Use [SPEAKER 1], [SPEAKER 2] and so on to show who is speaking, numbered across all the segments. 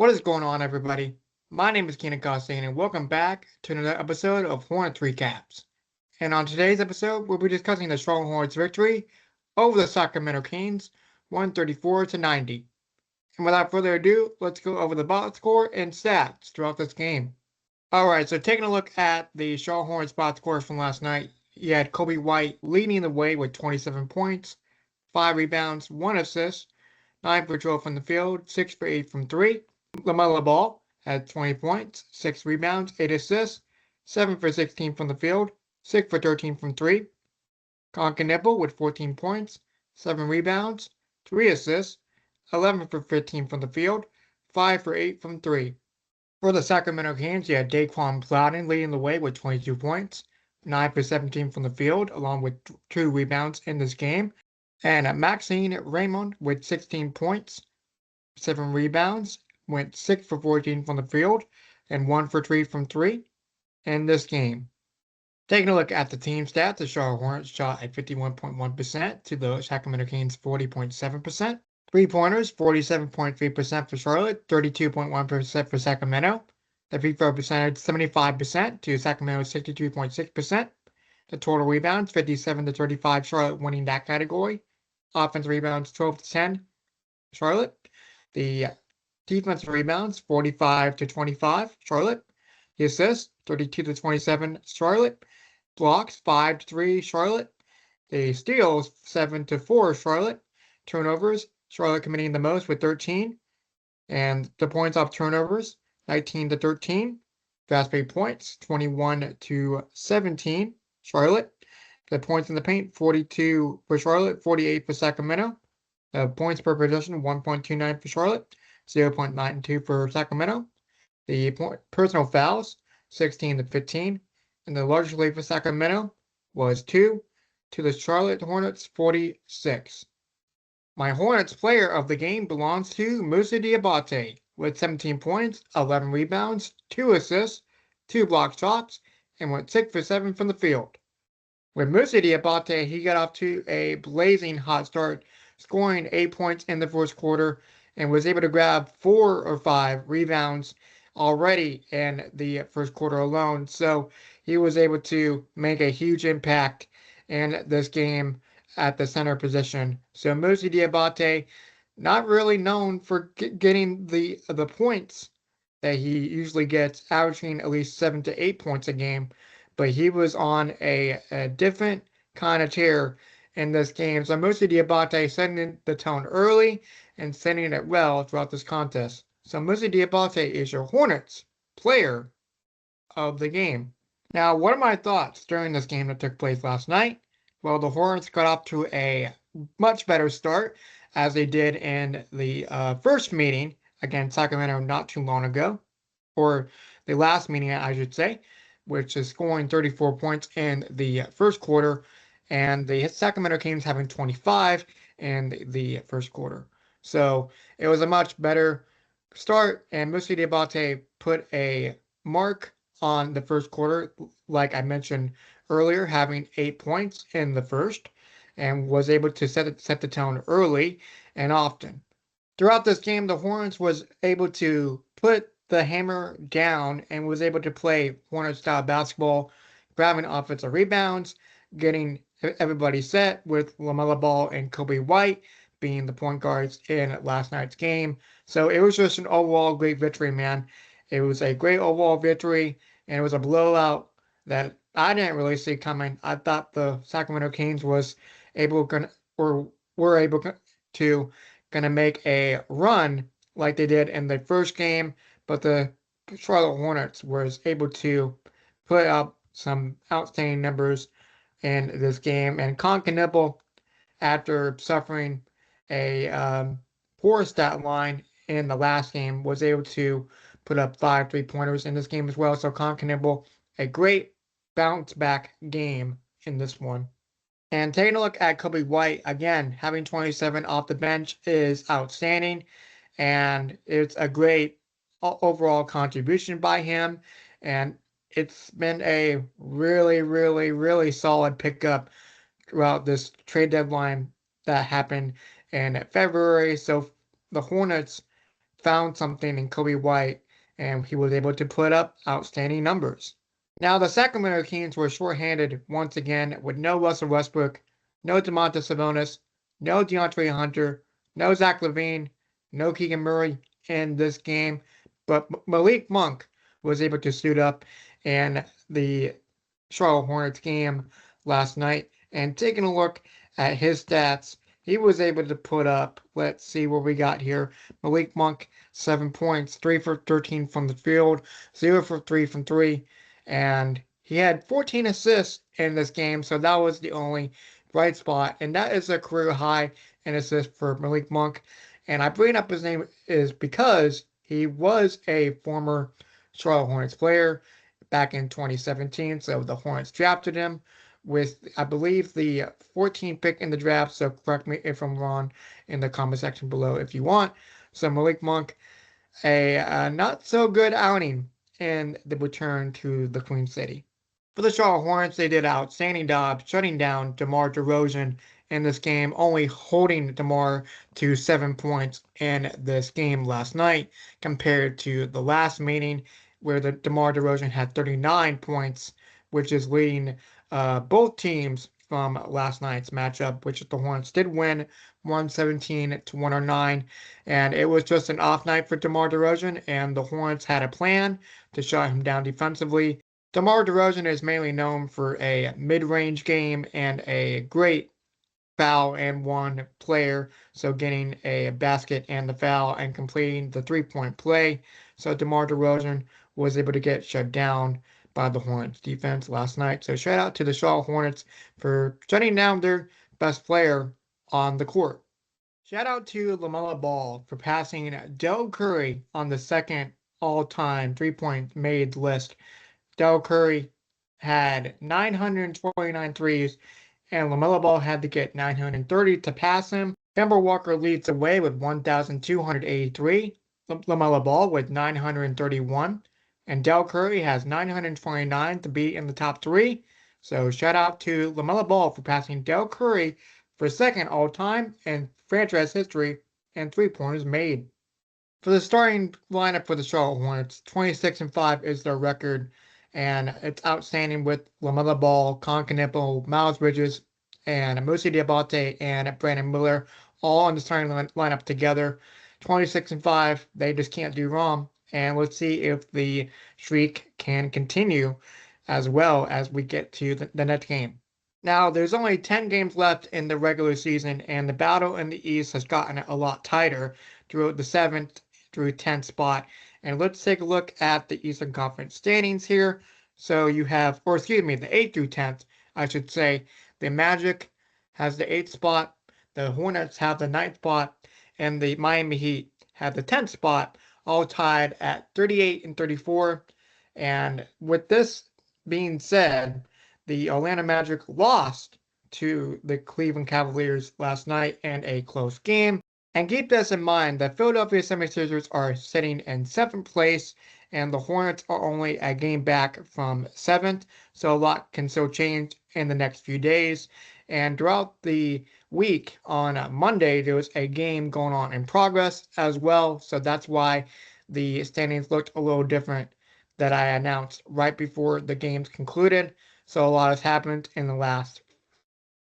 [SPEAKER 1] What is going on, everybody? My name is Keenan Costain, and welcome back to another episode of Hornets Recaps. And on today's episode, we'll be discussing the Charlotte Hornets' victory over the Sacramento Kings, 134-90. And without further ado, let's go over the box score and stats throughout this game. Alright, so taking a look at the Charlotte Hornets box score from last night, you had Kobe White leading the way with 27 points, 5 rebounds, 1 assist, 9 for 12 from the field, 6 for 8 from 3. LaMelo Ball had 20 points, 6 rebounds, 8 assists, 7 for 16 from the field, 6 for 13 from 3. Keenan with 14 points, 7 rebounds, 3 assists, 11 for 15 from the field, 5 for 8 from 3. For the Sacramento Kings, you had Daquan Plowden leading the way with 22 points, 9 for 17 from the field, along with 2 rebounds in this game. And Maxine Raymond with 16 points, 7 rebounds, went 6 for 14 from the field, and 1 for 3 from 3 in this game. Taking a look at the team stats, the Charlotte Hornets shot at 51.1% to the Sacramento Kings 40.7%. Three-pointers, 47.3% for Charlotte, 32.1% for Sacramento. The free throw percentage, 75% to Sacramento's 63.6%. The total rebounds, 57-35, Charlotte winning that category. Offensive rebounds, 12-10, Charlotte. The defensive rebounds, 45-25, Charlotte. The assists, 32-27, Charlotte. Blocks, 5-3, Charlotte. The steals, 7-4, Charlotte. Turnovers, Charlotte committing the most with 13. And the points off turnovers, 19-13. Fast break points, 21-17, Charlotte. The points in the paint, 42 for Charlotte, 48 for Sacramento. Points per possession, 1.29 for Charlotte, 0.92 for Sacramento. The personal fouls, 16-15. And the largest lead for Sacramento was 2 to the Charlotte Hornets, 46. My Hornets player of the game belongs to Moussa Diabate with 17 points, 11 rebounds, 2 assists, 2 block shots, and went 6 for 7 from the field. With Moussa Diabate, he got off to a blazing hot start, scoring 8 points in the first quarter, and was able to grab 4 or 5 rebounds already in the first quarter alone. So he was able to make a huge impact in this game at the center position. So Moussa Diabate, not really known for getting the points that he usually gets, averaging at least 7 to 8 points a game, but he was on a different kind of tear in this game. So Moussa Diabate setting the tone early and setting it well throughout this contest. So Moussa Diabate is your Hornets player of the game. Now, what are my thoughts during this game that took place last night? Well, the Hornets got off to a much better start as they did in the first meeting against Sacramento not too long ago, or the last meeting, I should say, which is scoring 34 points in the first quarter, and the Sacramento Kings having 25 in the first quarter. So it was a much better start, and Moussa Diabate put a mark on the first quarter, like I mentioned earlier, having 8 points in the first, and was able to set the tone early and often. Throughout this game, the Hornets was able to put the hammer down and was able to play Hornet-style basketball, grabbing offensive rebounds, getting everybody set with LaMelo Ball and Kobe White being the point guards in last night's game. So it was just an overall great victory, man. It was a great overall victory, and it was a blowout that I didn't really see coming. I thought the Sacramento Kings were able to make a run like they did in the first game, but the Charlotte Hornets was able to put up some outstanding numbers in this game. And Keenan, after suffering a poor stat line in the last game, was able to put up 5 3-pointers in this game as well. So Keenan, a great bounce back game in this one. And taking a look at Kobe White, again, having 27 off the bench is outstanding, and it's a great overall contribution by him, and it's been a really, really, really solid pickup throughout this trade deadline that happened in February. So the Hornets found something in Kobe White, and he was able to put up outstanding numbers. Now, the Sacramento Kings were shorthanded once again with no Russell Westbrook, no Domantas Sabonis, no DeAndre Hunter, no Zach LaVine, no Keegan Murray in this game, but Malik Monk was able to suit up in the Charlotte Hornets game last night. And taking a look at his stats, he was able to put up, let's see what we got here. Malik Monk, 7 points, 3 for 13 from the field, 0 for 3 from 3. And he had 14 assists in this game, so that was the only bright spot. And that is a career high in assists for Malik Monk. And I bring up his name is because he was a former Charlotte Hornets player back in 2017. So the Hornets drafted him with, I believe, the 14th pick in the draft. So correct me if I'm wrong in the comment section below if you want. So Malik Monk, a not so good outing in the return to the Queen City. For the Charlotte Hornets, they did an outstanding job shutting down DeMar DeRozan in this game, only holding DeMar to 7 points in this game last night compared to the last meeting where the DeMar DeRozan had 39 points, which is leading both teams from last night's matchup, which the Hornets did win 117 to 109. And it was just an off night for DeMar DeRozan, and the Hornets had a plan to shut him down defensively. DeMar DeRozan is mainly known for a mid-range game and a great foul and one player, so getting a basket and the foul and completing the three-point play. So DeMar DeRozan was able to get shut down by the Hornets defense last night. So shout out to the Charlotte Hornets for shutting down their best player on the court. Shout out to LaMelo Ball for passing Dell Curry on the second all-time three-point made list. Dell Curry had 929 threes, and LaMelo Ball had to get 930 to pass him. Kemba Walker leads the way with 1,283. LaMelo Ball with 931. And Dell Curry has 929 to be in the top three. So shout out to LaMelo Ball for passing Dell Curry for second all-time in franchise history and three-pointers made. For the starting lineup for the Charlotte Hornets, 26-5 is their record, and it's outstanding with LaMelo Ball, Knievel, Miles Bridges, and Moussa Diabate and Brandon Miller all on the starting lineup together. 26-5, they just can't do wrong. And let's see if the streak can continue as well as we get to the next game. Now, there's only 10 games left in the regular season, and the battle in the East has gotten a lot tighter throughout the 7th through 10th spot. And let's take a look at the Eastern Conference standings here. So you have, or excuse me, the 8th through 10th, I should say. The Magic has the 8th spot, the Hornets have the 9th spot, and the Miami Heat have the 10th spot, all tied at 38 and 34. And with this being said, the Orlando Magic lost to the Cleveland Cavaliers last night in a close game. And keep this in mind, the Philadelphia 76ers are sitting in 7th place, and the Hornets are only a game back from 7th, so a lot can still change in the next few days. And throughout the week on Monday, there was a game going on in progress as well, so that's why the standings looked a little different that I announced right before the games concluded. So a lot has happened in the last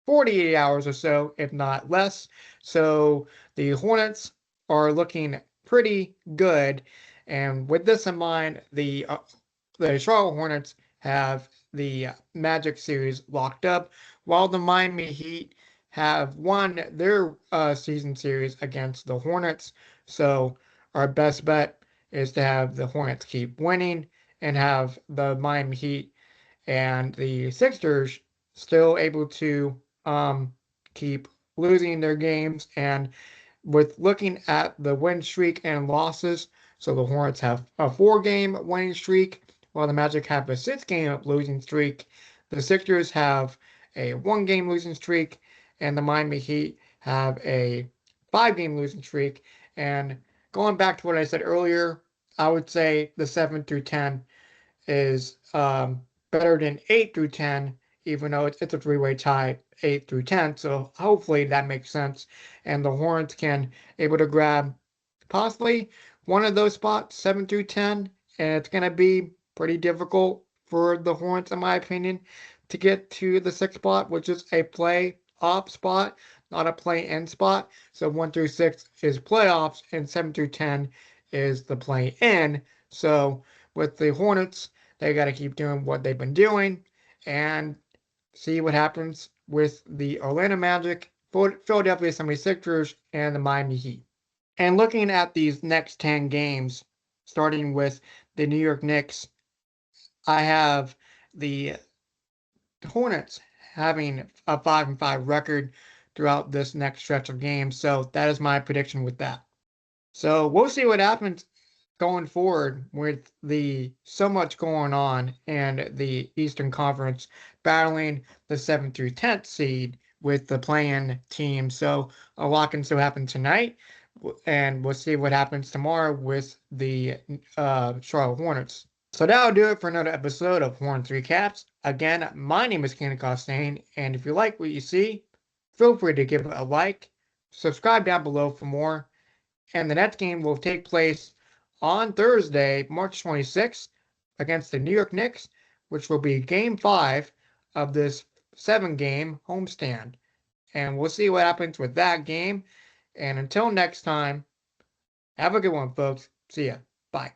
[SPEAKER 1] 48 hours or so, if not less. So the Hornets are looking pretty good. And with this in mind, the Charlotte Hornets have the Magic series locked up, while the Miami Heat have won their season series against the Hornets. So our best bet is to have the Hornets keep winning and have the Miami Heat and the Sixers still able to keep losing their games. And with looking at the win streak and losses, so the Hornets have a 4-game winning streak, while the Magic have a 6-game losing streak. The Sixers have a 1-game losing streak, and the Miami Heat have a 5-game losing streak. And going back to what I said earlier, I would say the 7 through 10 is better than 8 through 10, even though it's a three-way tie, 8 through 10. So hopefully that makes sense. And the Hornets can able to grab possibly one of those spots, 7 through 10, and it's going to be pretty difficult for the Hornets, in my opinion, to get to the 6th spot, which is a play-off spot, not a play-in spot. So 1 through 6 is playoffs, and 7 through 10 is the play-in. So with the Hornets, they got to keep doing what they've been doing and see what happens with the Orlando Magic, Philadelphia 76ers, and the Miami Heat. And looking at these next 10 games, starting with the New York Knicks, I have the Hornets having a 5-5 record throughout this next stretch of games. So that is my prediction with that. So we'll see what happens going forward with the so much going on and the Eastern Conference battling the 7th through 10th seed with the play-in team. So a lot can still happen tonight, and we'll see what happens tomorrow with the Charlotte Hornets. So that'll do it for another episode of Hornets Recaps. Again, my name is Keenan Costain, and if you like what you see, feel free to give it a like, subscribe down below for more, and the next game will take place on Thursday, March 26th, against the New York Knicks, which will be Game 5 of this 7-game homestand. And we'll see what happens with that game. And until next time, have a good one, folks. See ya. Bye.